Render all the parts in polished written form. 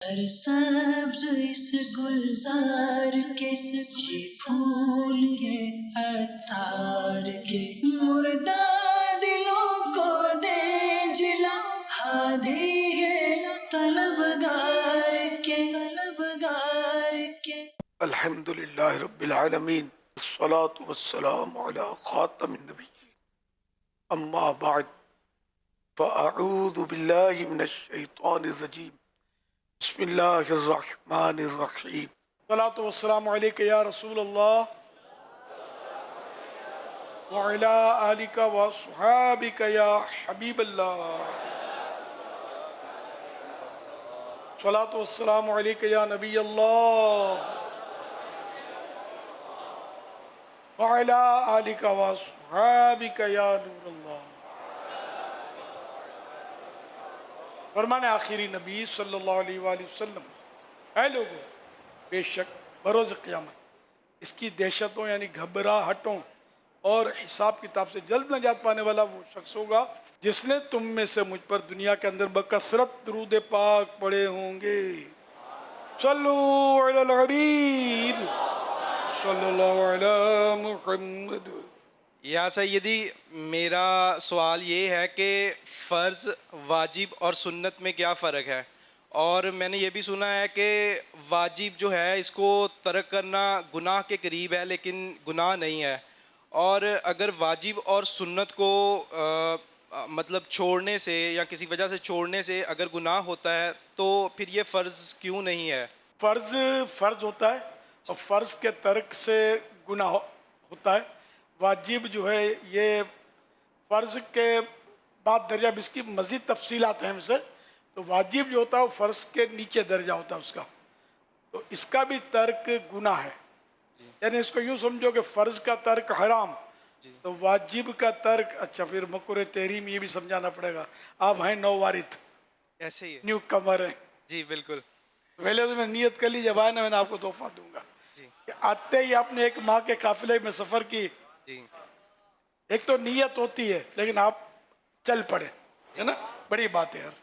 ہر سبز اس گلزار کے یہ پھول یہ عطار کے مردہ دلوں کو دے جلا ہادی ہے طلبگار کے الحمد للہ رب العالمین والصلاة والسلام علی خاتم النبیین اما بعد فاعوذ باللہ من الشیطان الرجیم بسم اللہ الرحمن الرحیم الصلاة والسلام علیکہ یا رسول اللہ وعلی آلک وصحابک یا حبیب اللہ الصلاة والسلام علیکہ یا نبی اللہ وعلی آلک وصحابک یا نور اللہ. فرمان آخری نبی صلی اللہ علیہ وآلہ وسلم، اے لوگوں، بے شک بروز قیامت اس کی دہشتوں یعنی گھبراہٹوں اور حساب کتاب سے جلد نجات پانے والا وہ شخص ہوگا جس نے تم میں سے مجھ پر دنیا کے اندر بکثرت درود پاک پڑھے ہوں گے. صلو علی الحبیب صلی اللہ علی محمد. یا سیدی، میرا سوال یہ ہے کہ فرض، واجب اور سنت میں کیا فرق ہے؟ اور میں نے یہ بھی سنا ہے کہ واجب جو ہے اس کو ترک کرنا گناہ کے قریب ہے لیکن گناہ نہیں ہے، اور اگر واجب اور سنت کو مطلب چھوڑنے سے یا کسی وجہ سے چھوڑنے سے اگر گناہ ہوتا ہے تو پھر یہ فرض کیوں نہیں ہے؟ فرض فرض ہوتا ہے اور فرض کے ترک سے گناہ ہوتا ہے. واجب جو ہے یہ فرض کے بعد درجہ، اب اس کی مزید تفصیلات ہیں ہم سے، تو واجب جو ہوتا ہے وہ فرض کے نیچے درجہ ہوتا ہے اس کا، تو اس کا بھی ترک گناہ ہے. یعنی اس کو یوں سمجھو کہ فرض کا ترک حرام، تو واجب کا ترک اچھا، پھر مکر تحریم یہ بھی سمجھانا پڑے گا. آپ ہیں نو وارث، ایسے ہی ہے. نیو کمر ہیں. جی بالکل. پہلے تو میں نیت کر لی، جب آئے نا میں نے آپ کو تحفہ دوں گا. جی کہ آتے ہی آپ نے ایک ماہ کے قافلے میں سفر کی، جی ایک تو نیت ہوتی ہے لیکن آپ چل پڑے، ہے نا، بڑی بات ہے یار،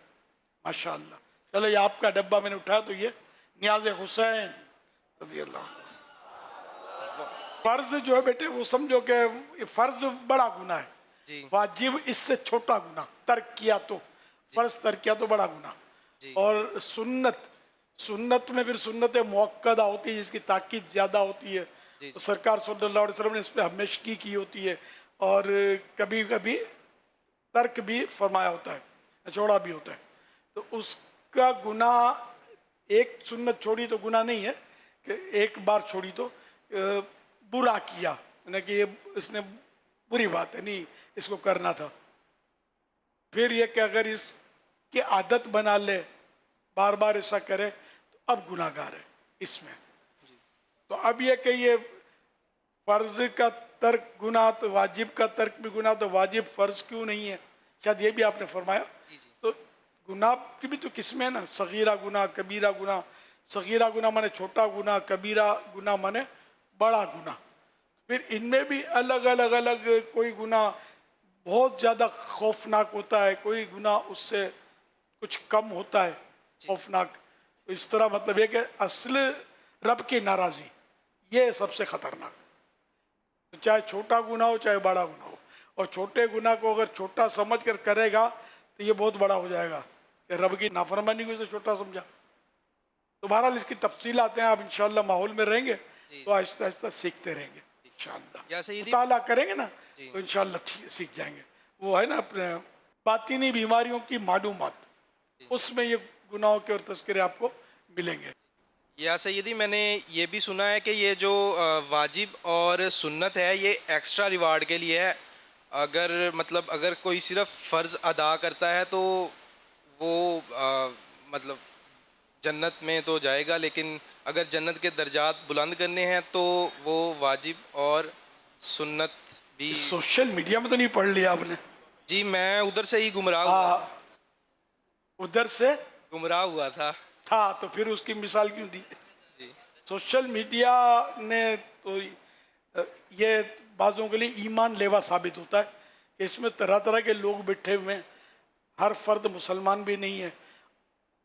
ماشاء اللہ. چلو یہ آپ کا ڈبہ میں نے اٹھایا تو یہ نیاز حسین رضی اللہ عنہ. فرض جو ہے بیٹے وہ سمجھو کہ فرض بڑا گناہ ہے، جی واجب اس سے چھوٹا گناہ. ترک کیا تو فرض، ترک کیا تو بڑا گناہ. جی اور سنت میں پھر سنت موقدہ ہوتی ہے جس کی تاکید زیادہ ہوتی ہے، جی تو سرکار صلی اللہ علیہ وسلم نے اس پہ ہمیشگی کی ہوتی ہے، اور کبھی کبھی ترک بھی فرمایا ہوتا ہے، چھوڑا بھی ہوتا ہے. تو اس کا گناہ، ایک سنت چھوڑی تو گناہ نہیں ہے، کہ ایک بار چھوڑی تو برا کیا، یعنی کہ یہ اس نے بری بات ہے، نہیں اس کو کرنا تھا. پھر یہ کہ اگر اس کی عادت بنا لے، بار بار ایسا کرے، تو اب گناہ گار ہے اس میں. تو اب یہ کہ یہ فرض کا ترک گناہ تو واجب کا ترک بھی گناہ، تو واجب فرض کیوں نہیں ہے؟ شاید یہ بھی آپ نے فرمایا. تو گناہ کی بھی تو قسمیں ہیں نا، صغیرہ گناہ، کبیرہ گناہ. صغیرہ گناہ مانے چھوٹا گناہ، کبیرہ گناہ مانے بڑا گناہ. پھر ان میں بھی الگ الگ کوئی گناہ بہت زیادہ خوفناک ہوتا ہے، کوئی گناہ اس سے کچھ کم ہوتا ہے خوفناک. تو اس طرح مطلب یہ کہ اصل رب کی ناراضی یہ سب سے خطرناک، چاہے چھوٹا گناہ ہو چاہے بڑا گناہ ہو. اور چھوٹے گناہ کو اگر چھوٹا سمجھ کر کرے گا تو یہ بہت بڑا ہو جائے گا کہ رب کی نافرمانی کو اسے چھوٹا سمجھا. تو بہرحال اس کی تفصیلات ہیں، آپ انشاءاللہ ماحول میں رہیں گے تو آہستہ آہستہ سیکھتے رہیں گے انشاءاللہ. یا سیدی. مطالعہ کریں گے نا جی تو انشاءاللہ سیکھ جائیں گے. وہ ہے نا اپنے باطنی بیماریوں کی معلومات، اس میں یہ گناہوں کے اور تذکرے آپ کو ملیں گے. یا سیدی، میں نے یہ بھی سنا ہے کہ یہ جو واجب اور سنت ہے یہ ایکسٹرا ریوارڈ کے لیے ہے. اگر مطلب اگر کوئی صرف فرض ادا کرتا ہے تو وہ مطلب جنت میں تو جائے گا، لیکن اگر جنت کے درجات بلند کرنے ہیں تو وہ واجب اور سنت بھی. سوشل میڈیا میں تو نہیں پڑھ لیا آپ نے؟ جی میں ادھر سے ہی گمراہ ادھر سے ہوا تھا. تو پھر اس کی مثال کیوں دی؟ جی سوشل میڈیا نے تو یہ بعضوں کے لیے ایمان لیوا ثابت ہوتا ہے کہ اس میں طرح طرح کے لوگ بیٹھے ہوئے ہیں، ہر فرد مسلمان بھی نہیں ہے.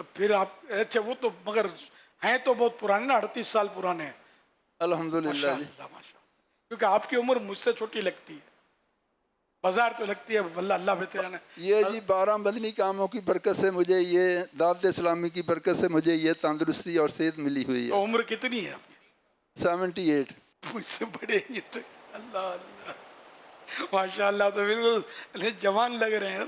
تو پھر آپ اچھا وہ تو مگر ہیں تو بہت پرانے نا، 38 سال پرانے ہیں. الحمدللہ ماشاء جی. اللہ ماشاء اللہ. کیونکہ آپ کی عمر مجھ سے چھوٹی لگتی ہے، بازار تو لگتی ہے، واللہ اللہ بہتر جانے. یہ جی 12 مدنی کاموں کی برکت سے مجھے یہ دعوت اسلامی کی برکت سے مجھے یہ تندرستی اور صحت ملی ہوئی ہے. تو عمر کتنی ہے آپ کی؟ 78. مجھ سے بڑے ہی تو. اللہ اللہ ماشاء اللہ، تو بالکل جوان لگ رہے ہیں.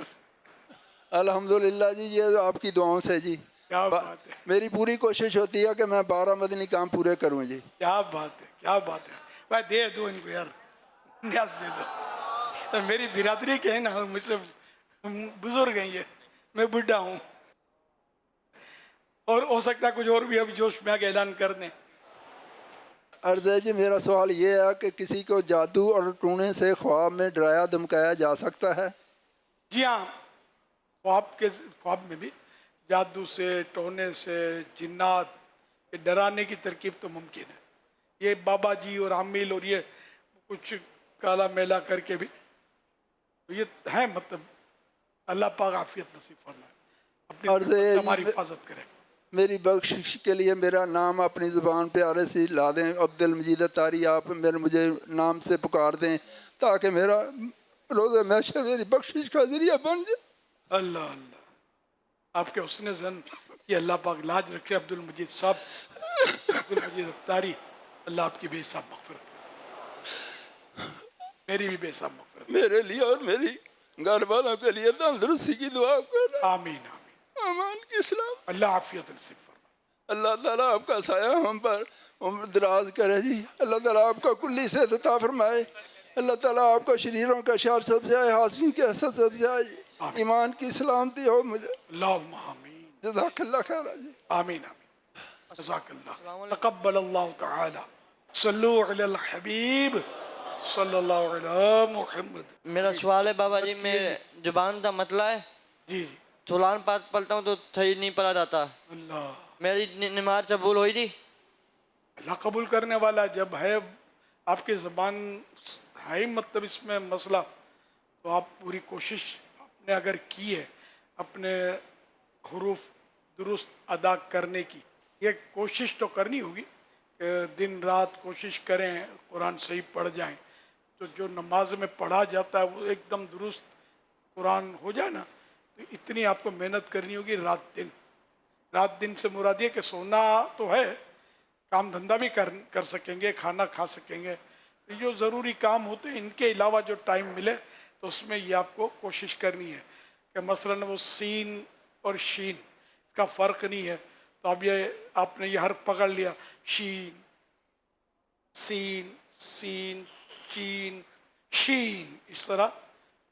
الحمدللہ جی، یہ آپ کی دعاؤں سے جی. کیا بات ہے، میری پوری کوشش ہوتی ہے کہ میں 12 مدنی کام پورے کروں جی. کیا بات ہے، کیا بات ہے. بھائی دے دو ان کو یار، نیاز دے دو. تو میری برادری کے ہیں نا، مجھ سے بزرگ ہیں یہ، میں بڈھا ہوں. اور ہو سکتا ہے کچھ اور بھی اب جوش میں آ کے اعلان کر دیں. عرض ہے جی، میرا سوال یہ ہے کہ کسی کو جادو اور ٹونے سے خواب میں ڈرایا دھمکایا جا سکتا ہے؟ جی ہاں، خواب میں بھی جادو سے، ٹونے سے، جنات، یہ ڈرانے کی ترکیب تو ممکن ہے. یہ بابا جی اور عامل اور یہ کچھ کالا میلا کر کے بھی یہ ہے، مطلب اللہ پاک عافیت نصیب فرمائے، اپنی عرض ہے سے جی، ہماری حفاظت کرے. میری بخشش کے لیے میرا نام اپنی زبان پہ آرے سے لا دیں. عبد المجید اتاری آپ مجھے نام سے پکار دیں تاکہ میرا روزہ محشر میری بخشش کا ذریعہ بن جائے. اللہ اللہ، آپ کے حسن زن یہ اللہ پاک لاج رکھے. عبد المجید صاحب، عبد المجید اتاری، اللہ آپ کی بے حساب مغفرت کرے، میری بھی بے حساب مغفرت. میرے لیے اور میری گھر والوں کے لیے تندرستی کی دعا کرنا. آمین آمین. امان کی اسلام. اللہ عافیت نصیب فرمائے. اللہ تعالیٰ آپ کا سایہ ہم پر عمر دراز کرے جی. اللہ تعالیٰ آپ کا کلی سے عطا فرمائے. اللہ تعالیٰ آپ کا شریروں کا شر سبزائے، حاصل کے حسد سبزائے، ایمان کی سلامتی ہو مجھے. اللہم آمین. جزاک اللہ خیر جی. آمین آمین. جزاک اللہ. تقبل اللہ تعالی. صلو علی الحبیب صلی اللہ علی محمد. میرا سوال ہے بابا جی، میں زبان کا مسئلہ ہے، جی جی. قرآن پاک پڑھتا ہوں تو صحیح نہیں پڑھا جاتا. اللہ میری نماز قبول ہوئی تھی؟ اللہ قبول کرنے والا. جب ہے آپ کی زبان ہے ہی مطلب اس میں مسئلہ، تو آپ پوری کوشش آپ نے اگر کی ہے اپنے حروف درست ادا کرنے کی، یہ کوشش تو کرنی ہوگی کہ دن رات کوشش کریں قرآن صحیح پڑھ جائیں. تو جو نماز میں پڑھا جاتا ہے وہ ایک دم درست قرآن ہو جائے نا، تو اتنی آپ کو محنت کرنی ہوگی رات دن. رات دن سے مراد یہ کہ سونا تو ہے، کام دھندا بھی کر سکیں گے، کھانا کھا سکیں گے، جو ضروری کام ہوتے ہیں ان کے علاوہ جو ٹائم ملے تو اس میں یہ آپ کو کوشش کرنی ہے کہ مثلاً وہ سین اور شین کا فرق نہیں ہے. تو اب یہ آپ نے یہ حرف پکڑ لیا، شین، سین، سین، شین، شین، اس طرح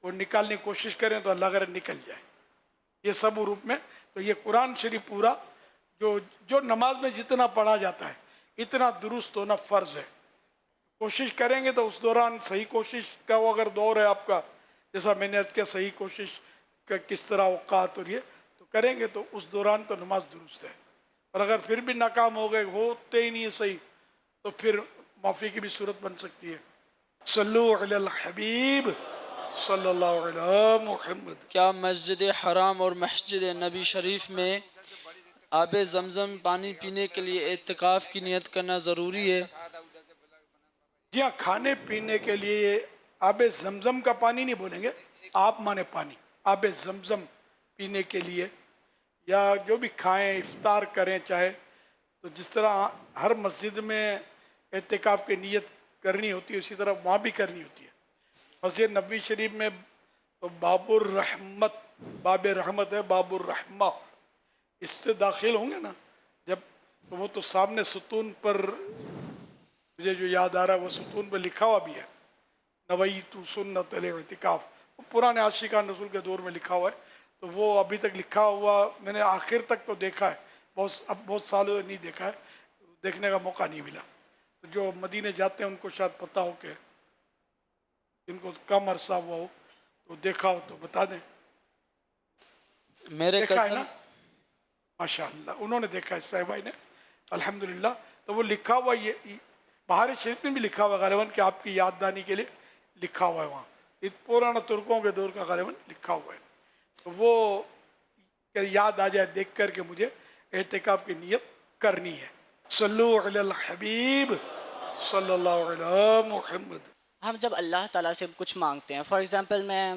وہ نکالنے کی کوشش کریں تو اللہ کرے نکل جائے یہ سب حروف میں. تو یہ قرآن شریف پورا جو نماز میں جتنا پڑھا جاتا ہے اتنا درست ہونا فرض ہے. کوشش کریں گے تو اس دوران صحیح کوشش کا وہ اگر دور ہے آپ کا، جیسا میں نے عرض کیا صحیح کوشش کا کس طرح اوقات اور یہ تو کریں گے تو اس دوران تو نماز درست ہے. اور اگر پھر بھی ناکام ہو گئے، ہوتے ہی نہیں ہے صحیح، تو پھر معافی کی بھی صورت بن سکتی ہے. صلو علی الحبیب صلی اللہ علیہ محمد. کیا مسجد حرام اور مسجد نبی شریف میں آب زمزم پانی پینے کے لیے اعتکاف کی نیت کرنا ضروری ہے؟ جی ہاں، کھانے پینے کے لیے آب زمزم کا پانی نہیں بولیں گے، آپ مانے پانی، آب زمزم پینے کے لیے یا جو بھی کھائیں افطار کریں چاہے، تو جس طرح ہر مسجد میں اعتکاف کی نیت کرنی ہوتی ہے اسی طرح وہاں بھی کرنی ہوتی ہے. مسجد نبوی شریف میں تو باب الرحمت، باب رحمت ہے، باب الرحمہ، اس سے داخل ہوں گے نا جب، تو وہ تو سامنے ستون پر مجھے جو یاد آ رہا ہے وہ ستون پہ لکھا ہوا بھی ہے، نویت سنت الاعتکاف، وہ پرانے عاشقان رسول کے دور میں لکھا ہوا ہے. تو وہ ابھی تک لکھا ہوا میں نے آخر تک تو دیکھا ہے، اب بہت سالوں نہیں دیکھا ہے، دیکھنے کا موقع نہیں ملا. تو جو مدینے جاتے ہیں ان کو شاید پتہ ہو کہ جن کو کم عرصہ ہوا ہو تو دیکھا ہو تو بتا دیں. میرے دیکھا ہے کزن نا؟ ماشاء اللہ انہوں نے دیکھا ہے صاحب بھائی نے، الحمدللہ. تو وہ لکھا ہوا یہ بہار شریف میں بھی لکھا ہوا غالباً کہ آپ کی یاد دانی کے لیے لکھا ہوا ہے وہاں، یہ پرانا ترکوں کے دور کا غالباً لکھا ہوا ہے. تو وہ کہ یاد آ جائے دیکھ کر کہ مجھے اعتکاف کی نیت کرنی ہے. صلو علی الحبیب صلی اللہ علیہ محمد. ہم جب اللہ تعالیٰ سے کچھ مانگتے ہیں، فار ایگزامپل میں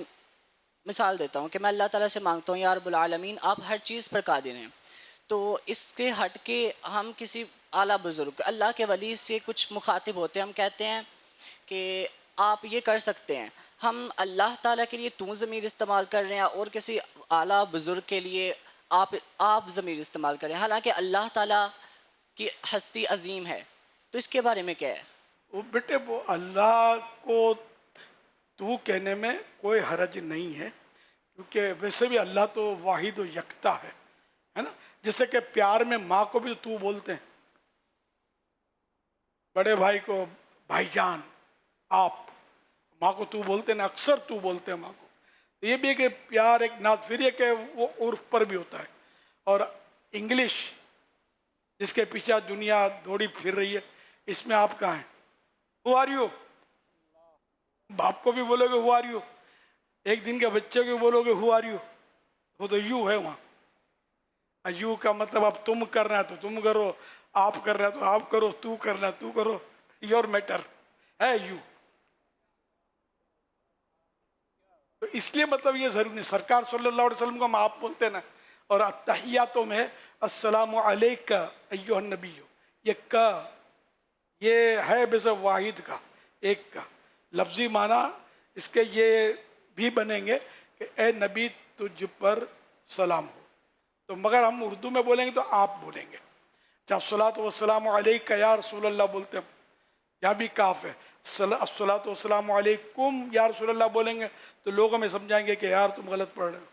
مثال دیتا ہوں کہ میں اللہ تعالیٰ سے مانگتا ہوں یا رب العالمین آپ ہر چیز پر قادر ہیں، تو اس کے ہٹ کے ہم کسی اعلیٰ بزرگ اللہ کے ولی سے کچھ مخاطب ہوتے ہیں، ہم کہتے ہیں کہ آپ یہ کر سکتے ہیں، ہم اللہ تعالیٰ کے لیے تو ضمیر استعمال کر رہے ہیں اور کسی اعلیٰ بزرگ کے لیے آپ ضمیر استعمال کر رہے ہیں، حالانکہ اللہ تعالیٰ کی ہستی عظیم ہے. تو اس کے بارے میں کیا ہے؟ وہ بیٹے وہ اللہ کو تو کہنے میں کوئی حرج نہیں ہے، کیونکہ ویسے بھی اللہ تو واحد و یکتا ہے نا. جیسے کہ پیار میں ماں کو بھی تو بولتے ہیں، بڑے بھائی کو بھائی جان، آپ ماں کو تو بولتے ہیں نا، اکثر تو بولتے ہیں ماں کو. یہ بھی کہ پیار ایک نات، پھر یہ کہ وہ عرف پر بھی ہوتا ہے. اور انگلش جس کے پیچھے دنیا دوڑی پھر رہی ہے، اس میں آپ کہاں ہیں؟ Who are you? باپ کو بھی بولو گے ہو آر یو، ایک دن کے بچے کو بولو گے ہو آر یو، وہ تو یو ہے وہاں. یو کا مطلب اب تم کرنا ہے تو تم کرو، آپ کرنا ہے تو آپ کرو، تو کرنا ہے تو کرو، یور میٹر ہے یو. تو اس لیے مطلب یہ ضروری نہیں. سرکار صلی اللہ علیہ وسلم کو ہم آپ بولتے ہیں نا، اور تحیاتوں میں السلام علیکہ ایھا النبی، یہ کا یہ ہے بس واحد کا، ایک کا لفظی معنی اس کے یہ بھی بنیں گے کہ اے نبی تجھ پر سلام ہو. تو مگر ہم اردو میں بولیں گے تو آپ بولیں گے. جب الصلاۃ والسلام علیکہ یا رسول اللہ بولتے ہیں، یہاں بھی کاف ہے. الصلاۃ والسلام علیکم یا رسول اللہ بولیں گے تو لوگ ہمیں سمجھائیں گے کہ یار تم غلط پڑھ رہے ہو.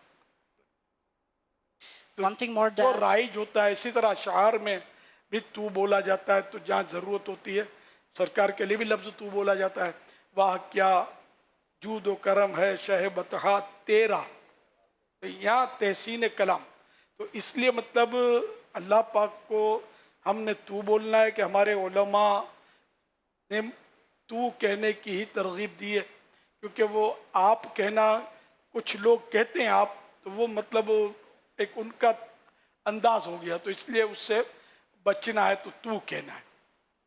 One thing more وہ that رائج ہوتا ہے. اسی طرح اشعار میں بھی تو بولا جاتا ہے، تو جہاں ضرورت ہوتی ہے سرکار کے لیے بھی لفظ تو بولا جاتا ہے. واہ کیا جود و کرم ہے شہ بطحا تیرا، تو یہاں تحسین کلام. تو اس لیے مطلب اللہ پاک کو ہم نے تو بولنا ہے کہ ہمارے علماء نے تو کہنے کی ہی ترغیب دی ہے، کیونکہ وہ آپ کہنا، کچھ لوگ کہتے ہیں آپ، تو وہ مطلب ایک ان کا انداز ہو گیا، تو اس لیے اس سے بچنا ہے تو کہنا ہے.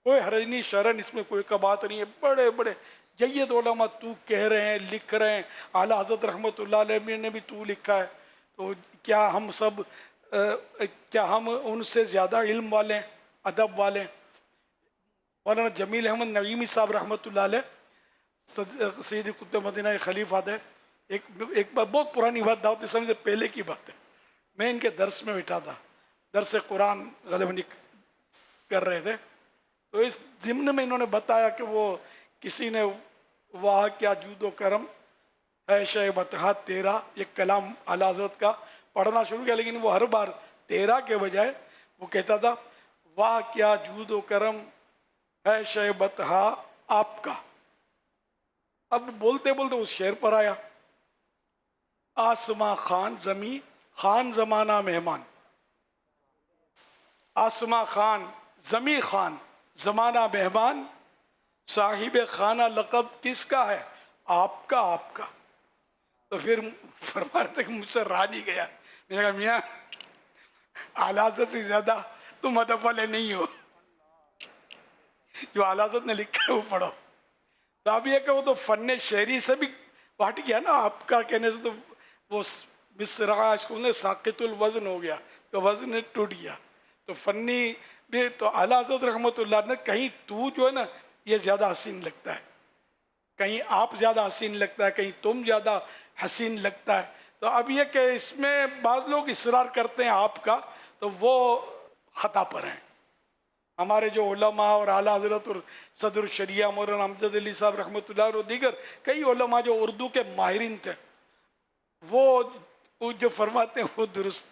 کوئی حرج نہیں، شرن اس میں کوئی بات نہیں ہے. بڑے بڑے جید علماء تو کہہ رہے ہیں، لکھ رہے ہیں. اعلیٰ حضرت رحمۃ اللہ علیہ نے بھی تو لکھا ہے. تو کیا ہم سب کیا ہم ان سے زیادہ علم والے ہیں، ادب والے ہیں؟ مولانا جمیل احمد نعیمی صاحب رحمۃ اللہ علیہ سید قطب مدینہ خلیفہ تھے. ایک بار بہت پرانی بات، دعوت اسلامی سے پہلے کی بات ہے، میں ان کے درس میں بیٹھا تھا، درس قرآن غالباً کر رہے تھے. تو اس ضمن میں انہوں نے بتایا کہ وہ کسی نے واہ کیا جود و کرم ہے شہ بطحا تیرا، یہ کلام اعلیٰ حضرت کا پڑھنا شروع کیا، لیکن وہ ہر بار تیرا کے بجائے وہ کہتا تھا واہ کیا جود و کرم ہے شہ بطحا آپ کا. اب بولتے بولتے اس شعر پر آیا، آسماں خان زمیں خان زمانہ مہمان. آسماں خان زمیں خان زمانہ مہمان، صاحب خانہ لقب کس کا ہے؟ آپ کا. آپ کا. تو پھر فرما رہے تھے کہ مجھ سے رہا نہیں گیا. میں نے کہا میاں اعلیٰ حضرت سے زیادہ تم ادب والے نہیں ہو، جو اعلیٰ حضرت نے لکھا ہے وہ پڑھو. تو اب یہ کہ وہ تو فن شعری سے بھی ہٹ گیا نا، آپ کا کہنے سے تو وہ مصرع اس کو ساقط الوزن ہو گیا، تو وزن ٹوٹ گیا. تو فنی بھی تو اعلیٰ حضرت رحمۃ اللہ نے کہیں تو جو ہے نا یہ زیادہ حسین لگتا ہے، کہیں آپ زیادہ حسین لگتا ہے، کہیں تم زیادہ حسین لگتا ہے. تو اب یہ کہ اس میں بعض لوگ اصرار کرتے ہیں آپ کا، تو وہ خطا پر ہیں. ہمارے جو علماء اور اعلیٰ حضرت اور صدر الشریعہ مولانا امجد علی صاحب رحمۃ اللہ اور دیگر کئی علماء جو اردو کے ماہرین تھے، وہ جو فرماتے ہیں وہ درست.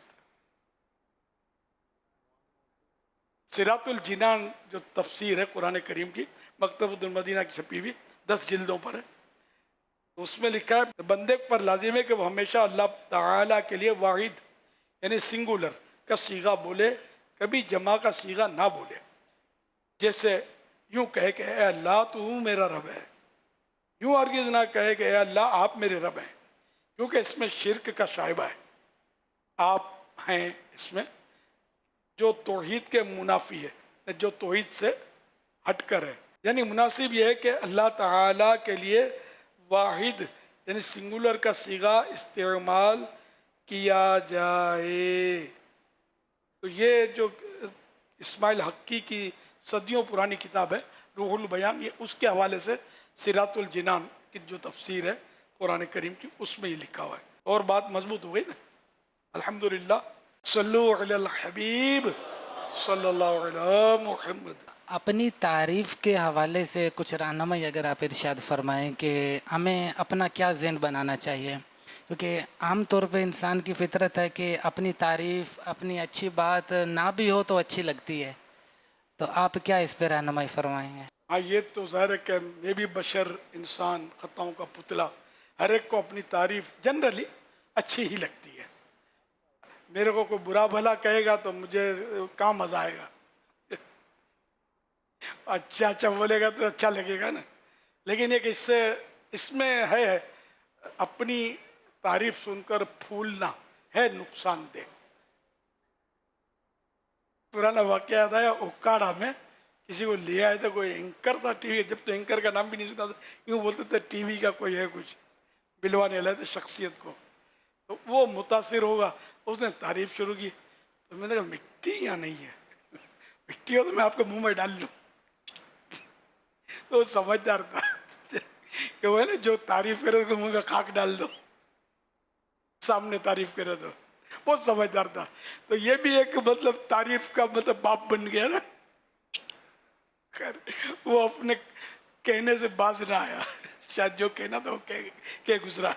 صراط الجنان جو تفسیر ہے قرآن کریم کی، مکتبۃ المدینہ کی چھپی ہوئی 10 جلدوں پر ہے، اس میں لکھا ہے بندے پر لازم ہے کہ وہ ہمیشہ اللہ تعالیٰ کے لیے واحد یعنی سنگولر کا صیغہ بولے، کبھی جمع کا صیغہ نہ بولے. جیسے یوں کہے کہ اے اللہ تو میرا رب ہے، یوں ہرگز نہ کہے کہ اے اللہ آپ میرے رب ہیں، کیونکہ اس میں شرک کا شائبہ ہے. آپ ہیں اس میں جو توحید کے منافی ہے، جو توحید سے ہٹ کر ہے. یعنی مناسب یہ ہے کہ اللہ تعالیٰ کے لیے واحد یعنی سنگولر کا صیغہ استعمال کیا جائے. تو یہ جو اسماعیل حقی کی صدیوں پرانی کتاب ہے روح البیان، یہ اس کے حوالے سے صراط الجنان کی جو تفسیر ہے قرآن کریم کی اس میں یہ لکھا ہوا ہے. اور بات مضبوط ہو گئی نا. الحمدللہ. صلو علی الحبیب صلی اللہ علیہ محمد. اپنی تعریف کے حوالے سے کچھ رہنمائی اگر آپ ارشاد فرمائیں کہ ہمیں اپنا کیا ذہن بنانا چاہیے، کیونکہ عام طور پہ انسان کی فطرت ہے کہ اپنی تعریف، اپنی اچھی بات نہ بھی ہو تو اچھی لگتی ہے. تو آپ کیا اس پہ رہنمائی فرمائیں گے؟ ہاں یہ تو ظاہر ہے کہ میں بھی بشر انسان خطاؤں کا پتلا، ہر ایک کو اپنی تعریف جنرلی اچھی ہی لگتی ہے. میرے کو کوئی برا بھلا کہے گا تو مجھے کہاں مزہ آئے گا. اچھا بولے گا تو اچھا لگے گا نا. لیکن ایک اس میں ہے اپنی تعریف سن کر پھولنا ہے نقصان دہ. پرانا واقعہ یاد آیا، اوکاڑا میں کسی کو لے آئے تھے، کوئی اینکر تھا ٹی وی، جب تو اینکر کا نام بھی نہیں سنا تھا، یوں بولتے تھے ٹی وی کا کوئی ہے کچھ، بلوانے لائے تھے شخصیت کو. تو وہ متاثر ہوگا، اس نے تعریف شروع کی. تو میں نے کہا مٹی یا نہیں ہے، مٹی ہو تو میں آپ کے منہ میں ڈال لوں. تو وہ سمجھدار تھا کہ وہ ہے نا جو تعریف کرے اس کو منہ میں خاک ڈال دو، سامنے تعریف کرے تو. بہت سمجھدار تھا. تو یہ بھی ایک مطلب تعریف کا مطلب باپ بن گیا نا. خیر وہ اپنے کہنے سے باز نہ آیا، شاید جو کہنا تھا وہ کہہ گزرا.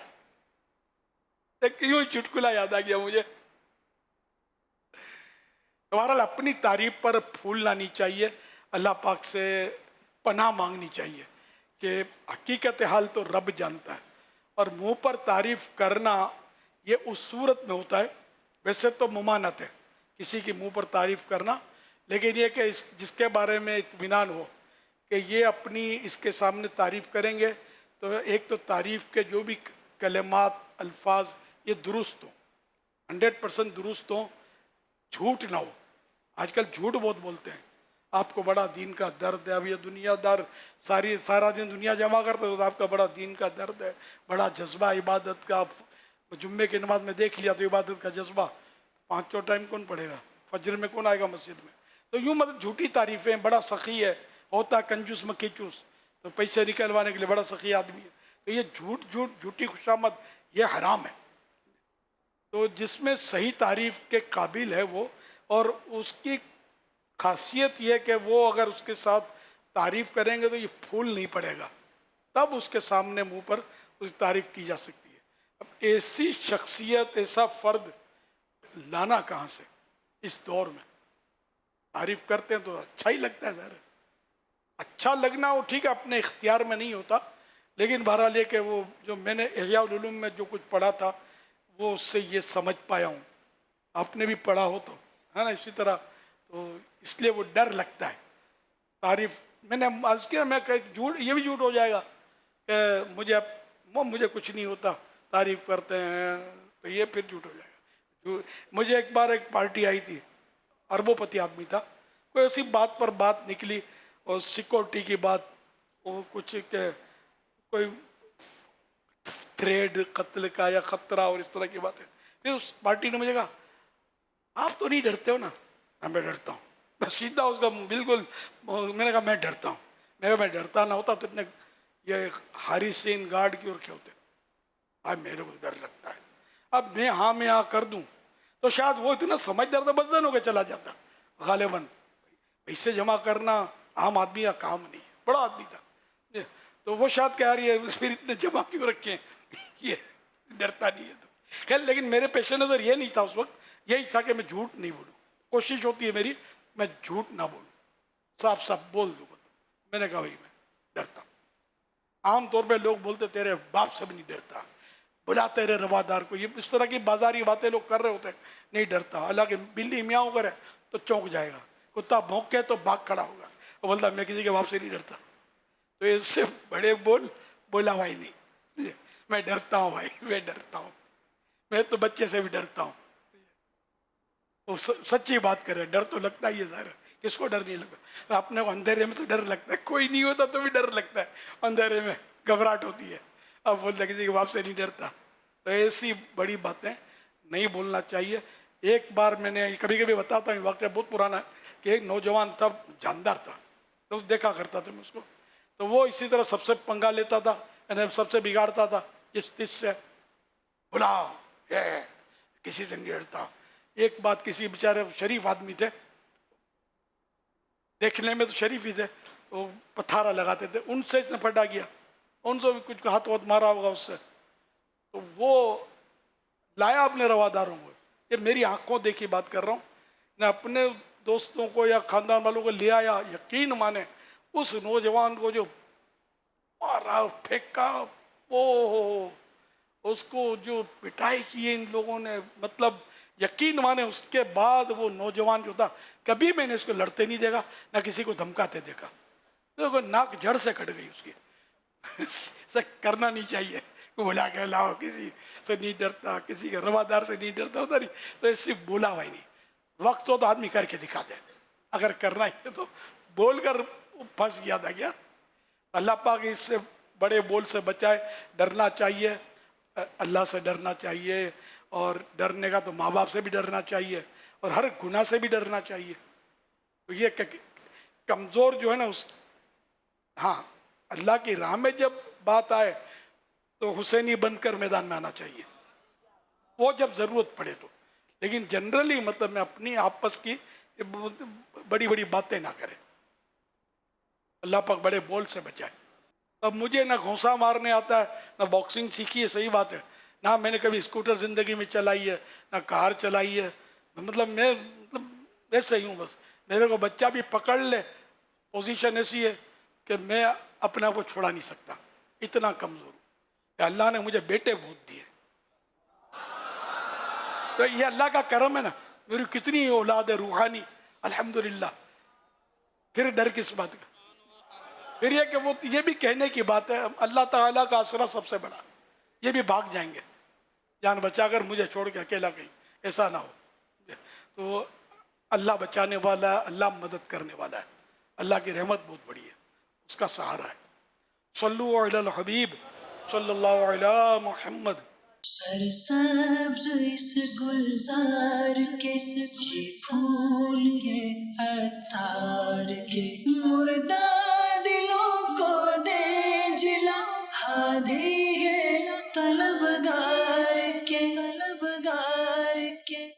یوں ہی چٹکلا یاد آ گیا مجھے. بہرحال اپنی تعریف پر پھولنا نہیں چاہیے، اللہ پاک سے پناہ مانگنی چاہیے کہ حقیقت حال تو رب جانتا ہے. اور منہ پر تعریف کرنا یہ اس صورت میں ہوتا ہے، ویسے تو ممانعت ہے کسی کی منہ پر تعریف کرنا، لیکن یہ کہ جس کے بارے میں اطمینان ہو کہ یہ اپنی اس کے سامنے تعریف کریں گے تو ایک تو تعریف کے جو بھی کلمات الفاظ یہ درست ہوں، 100% درست ہوں، جھوٹ نہ ہو. آج کل جھوٹ بہت بولتے ہیں. آپ کو بڑا دین کا درد ہے، اب یہ دنیا دار سارا دن دنیا جمع کرتے ہو تو آپ کا بڑا دین کا درد ہے، بڑا جذبہ عبادت کا. جمعے کی نماز میں دیکھ لیا تو عبادت کا جذبہ، 5 ٹائم کون پڑھے گا، فجر میں کون آئے گا مسجد میں. تو یوں مطلب جھوٹی تعریفیں، بڑا سخی ہے، ہوتا کنجوس مکھی چوس، تو پیسے نکلوانے کے لیے بڑا سخی آدمی ہے. تو یہ جھوٹی خوشامد یہ حرام ہے. تو جس میں صحیح تعریف کے قابل ہے وہ، اور اس کی خاصیت یہ کہ وہ اگر اس کے ساتھ تعریف کریں گے تو یہ پھول نہیں پڑے گا، تب اس کے سامنے منہ پر اس کی تعریف کی جا سکتی ہے. اب ایسی شخصیت، ایسا فرد لانا کہاں سے اس دور میں؟ تعریف کرتے ہیں تو اچھا ہی لگتا ہے، ظاہر ہے اچھا لگنا وہ ٹھیک ہے اپنے اختیار میں نہیں ہوتا، لیکن بہرحال یہ کہ وہ جو میں نے احیاء العلوم میں جو کچھ پڑھا تھا وہ اس سے یہ سمجھ پایا ہوں. آپ نے بھی پڑھا ہو تو ہے نا اسی طرح. تو اس لیے وہ ڈر لگتا ہے تعریف. میں نے عرض کیا میں کہ جھوٹ، یہ بھی جھوٹ ہو جائے گا کہ مجھے کچھ نہیں ہوتا، تعریف کرتے ہیں تو یہ پھر جھوٹ ہو جائے گا. مجھے ایک بار ایک پارٹی آئی تھی، اربوں پتی آدمی تھا، کوئی ایسی بات پر بات نکلی اور سیکورٹی کی بات، وہ کچھ کہ کوئی تھریڈ قتل کا یا خطرہ اور اس طرح کی باتیں. پھر اس پارٹی نے مجھے کہا آپ تو نہیں ڈرتے ہو نا؟ میں ڈرتا ہوں. میں سیدھا اس کا بالکل، میں نے کہا میں ڈرتا ہوں. میں ڈرتا نہ ہوتا تو اتنے یہ حارسین گارڈ کی اور کیا ہوتے. اب میرے کو ڈر لگتا ہے. اب میں ہاں کر دوں تو شاید وہ اتنا سمجھدار تھا بزن ہو کے چلا جاتا. غالباً پیسے جمع کرنا عام آدمی کا کام نہیں ہے، بڑا آدمی تھا. تو وہ شاید کہہ رہی ہے پھر اتنے جمع کیوں رکھے، یہ ڈرتا نہیں ہے. تو خیر لیکن میرے پیش نظر یہ نہیں تھا اس وقت، یہی تھا کہ میں جھوٹ نہیں بولوں. کوشش ہوتی ہے میری میں جھوٹ نہ بولوں، صاف بول دوں. میں نے کہا بھائی میں ڈرتا ہوں. عام طور پہ لوگ بولتے تیرے باپ سے بھی نہیں ڈرتا، بلا تیرے روادار کو، یہ اس طرح کی بازاری باتیں لوگ کر رہے ہوتے ہیں. نہیں ڈرتا. حالانکہ بلی میاں کرے تو چونک جائے گا، کتا بھونکے تو بھاگ کھڑا ہوگا، وہ بولتا میں کسی کے باپ سے نہیں ڈرتا. تو اس سے بڑے بولا بھائی نہیں، میں ڈرتا ہوں بھائی، میں ڈرتا ہوں، میں تو بچے سے بھی ڈرتا ہوں. وہ سچی بات کرے. ڈر تو لگتا ہی ہے ظاہر ہے, کس کو ڈر نہیں لگتا؟ اپنے کو اندھیرے میں تو ڈر لگتا ہے, کوئی نہیں ہوتا تو بھی ڈر لگتا ہے, اندھیرے میں گھبراہٹ ہوتی ہے. اب بولتا کسی کے باپ سے نہیں ڈرتا. تو ایسی بڑی باتیں نہیں بولنا چاہیے. ایک بار میں نے کبھی کبھی بتاتا ہوں, واقعہ بہت پرانا ہے, کہ ایک نوجوان تھا, جاندار تھا, تو دیکھا کرتا تھا میں اس کو, تو وہ اسی طرح سب سے پنگا لیتا تھا, یعنی سب سے بگاڑتا تھا اس تیس سے, بلا کسی سے نہیں ڈرتا. ایک بات, کسی بیچارے شریف آدمی تھے, دیکھنے میں تو شریف ہی تھے, وہ پتھارا لگاتے تھے, ان سے اس نے پھٹا گیا, ان سے بھی کچھ ہاتھ واتھ مارا ہوگا اس سے. تو وہ لایا اپنے رواداروں کو, یہ میری آنکھوں دیکھی بات کر رہا ہوں, میں اپنے دوستوں کو یا خاندان والوں کو لے آیا. یقین مانے اس نوجوان کو جو مارا پھینکا, وہ اس کو جو پٹائی کی ہے ان لوگوں نے, مطلب یقین مانے اس کے بعد وہ نوجوان جو تھا, کبھی میں نے اس کو لڑتے نہیں دیکھا, نہ کسی کو دھمکاتے دیکھا. تو ناک جڑ سے کٹ گئی اس کی. سے کرنا نہیں چاہیے, بولا کہ لاؤ کسی سے نہیں ڈرتا, کسی کے روادار سے نہیں ڈرتا, ہوتا نہیں. تو اس سے بولا بھائی نہیں, وقت ہو تو آدمی کر کے دکھا دے, اگر کرنا ہے تو بول کر پھنس گیا تھا کیا. اللہ پاک اس سے بڑے بول سے بچائے. ڈرنا چاہیے, اللہ سے ڈرنا چاہیے, اور ڈرنے کا تو ماں باپ سے بھی ڈرنا چاہیے, اور ہر گناہ سے بھی ڈرنا چاہیے. تو یہ کمزور جو ہے نا اس, ہاں اللہ کی راہ میں جب بات آئے تو حسینی بن کر میدان میں آنا چاہیے, وہ جب ضرورت پڑے تو. لیکن جنرلی مطلب میں اپنی آپس کی بڑی بڑی باتیں نہ کرے. اللہ پاک بڑے بول سے بچائے. اب مجھے نہ گھونسا مارنے آتا ہے, نہ باکسنگ سیکھی ہے, صحیح بات ہے, نہ میں نے کبھی اسکوٹر زندگی میں چلائی ہے, نہ کار چلائی ہے. مطلب میں ایسے ہی ہوں بس. میرے کو بچہ بھی پکڑ لے, پوزیشن ایسی ہے کہ میں اپنے آپ کو چھوڑا نہیں سکتا, اتنا کمزور ہوں. اللہ نے مجھے بیٹے بہت دیے, تو یہ اللہ کا کرم ہے نا. میری کتنی اولاد ہے روحانی, الحمدللہ. پھر ڈر کس بات کا؟ پھر یہ کہ وہ یہ بھی کہنے کی بات ہے, اللہ تعالیٰ کا آسرا سب سے بڑا. یہ بھی بھاگ جائیں گے جان بچا کر مجھے چھوڑ کے اکیلا کہیں, ایسا نہ ہو. تو اللہ بچانے والا ہے, اللہ مدد کرنے والا ہے, اللہ کی رحمت بہت بڑی ہے, اس کا سہارا ہے. صلو علی الحبیب صلی اللہ علی محمد. سرسبز اس گلزار کے یہ پھول یہ عطار